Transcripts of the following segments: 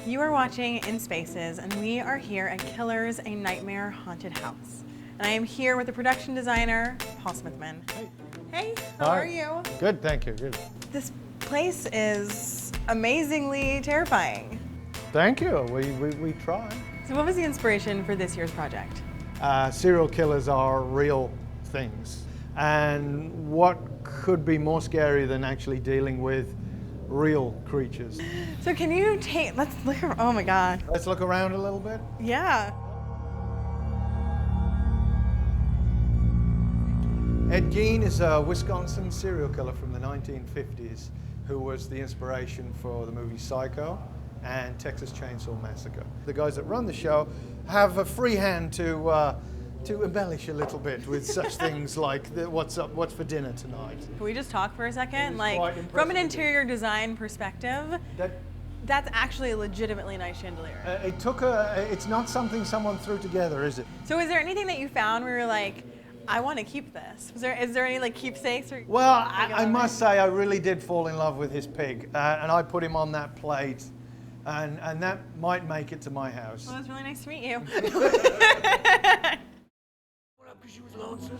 You are watching INspaces, and we are here at Killers, a Nightmare Haunted House. And I am here with the production designer, Paul Smithyman. Hey. Hey, how are you? Good, thank you, good. This place is amazingly terrifying. Thank you, we try. So what was the inspiration for this year's project? Serial killers are real things. And what could be more scary than actually dealing with real creatures? So can you let's look around, oh my God. Let's look around a little bit. Yeah. Ed Gein is a Wisconsin serial killer from the 1950s who was the inspiration for the movie Psycho and Texas Chainsaw Massacre. The guys that run the show have a free hand to embellish a little bit with such things like what's for dinner tonight. Can we just talk for a second? Like, from an interior design perspective, that's actually a legitimately nice chandelier. It's not something someone threw together, is it? So is there anything that you found where you're like, I want to keep this? Is there any like keepsakes? Well, I must say I really did fall in love with his pig, and I put him on that plate, and that might make it to my house. Well, it's really nice to meet you. Because you was lonesome?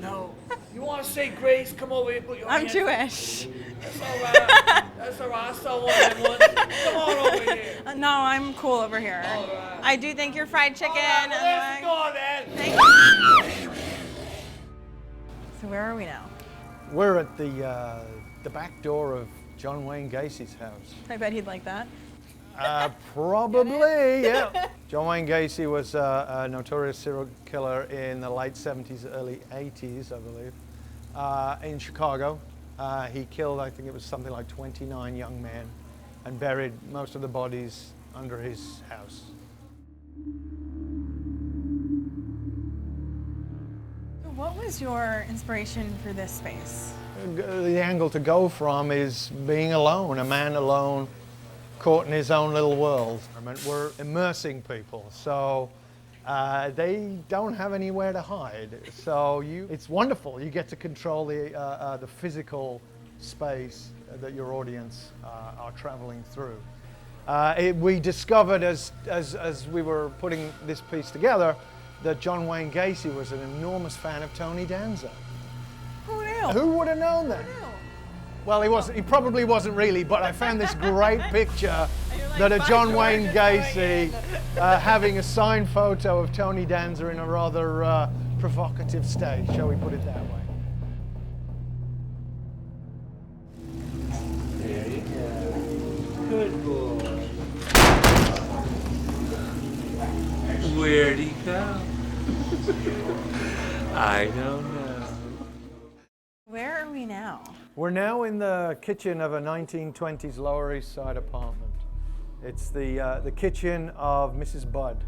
No. You want to say grace? Come over here and put your I'm hands. Jewish. That's all right. That's all right. I saw one of them once. Come on over here. No, I'm cool over here. All right. I do think your fried chicken. All right, well, let's go then. Thank you. So where are we now? We're at the back door of John Wayne Gacy's house. I bet he'd like that. Probably, yeah. John Wayne Gacy was a notorious serial killer in the late 70s, early 80s, I believe, in Chicago. He killed, I think it was something like 29 young men and buried most of the bodies under his house. What was your inspiration for this space? The angle to go from is being alone, a man alone, caught in his own little world. I mean, we're immersing people, so they don't have anywhere to hide. So it's wonderful. You get to control the physical space that your audience are traveling through. We discovered as we were putting this piece together that John Wayne Gacy was an enormous fan of Tony Danza. Who knew? Who would have known that? Who knew? Well, he wasn't. He probably wasn't really, but I found this great picture that of John Wayne Gacy having a signed photo of Tony Danza in a rather provocative state, shall we put it that way. There you go. Good boy. Where'd he go? I don't know. Where are we now? We're now in the kitchen of a 1920s Lower East Side apartment. It's the kitchen of Mrs. Budd,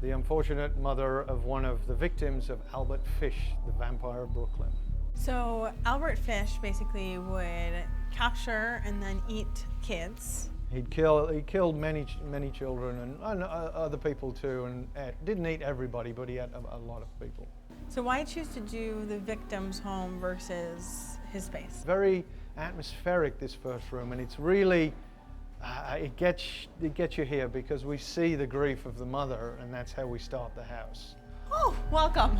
the unfortunate mother of one of the victims of Albert Fish, the vampire of Brooklyn. So Albert Fish basically would capture and then eat kids. He killed many children and other people too, and didn't eat everybody, but he had a lot of people. So why choose to do the victim's home versus his space? Very atmospheric, this first room, and it's really it gets you here because we see the grief of the mother, and that's how we start the house. Oh, welcome.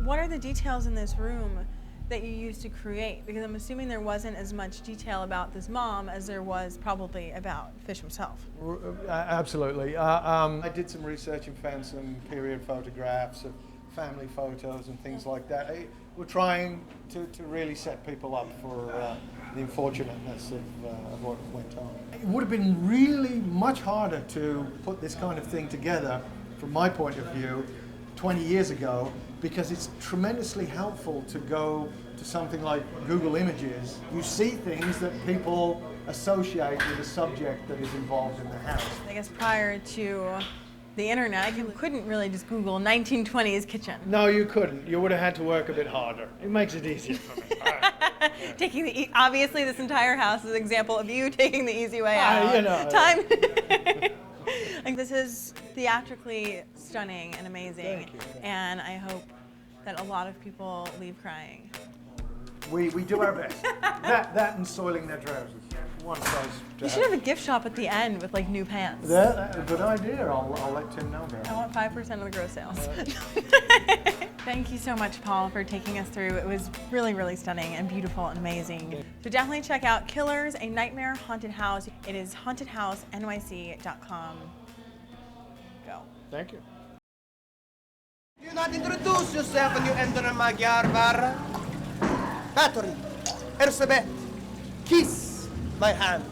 What are the details in this room that you used to create? Because I'm assuming there wasn't as much detail about this mom as there was probably about Fish himself. Absolutely. I did some research and found some period photographs of family photos and things like that. We're trying to really set people up for the unfortunateness of what went on. It would have been really much harder to put this kind of thing together, from my point of view, 20 years ago, because it's tremendously helpful to go to something like Google Images. You see things that people associate with a subject that is involved in the house. I guess prior to the internet, you couldn't really just Google 1920s kitchen. No, you couldn't. You would have had to work a bit harder. It makes it easier for me. Obviously, this entire house is an example of you taking the easy way out. You know. Time. Like, this is theatrically stunning and amazing. Thank you. And I hope that a lot of people leave crying. We do our best. that and soiling their trousers. One size. You should have a gift shop at the end with like new pants. That's a good idea. I'll let Tim know that. I want 5% of the gross sales. Thank you so much, Paul, for taking us through. It was really, really stunning and beautiful and amazing. So definitely check out Killers, A Nightmare Haunted House. It is hauntedhousenyc.com. Go. Thank you. You not introduce yourself when you enter a Magyar bar. Battery, Elizabeth, kiss my hand.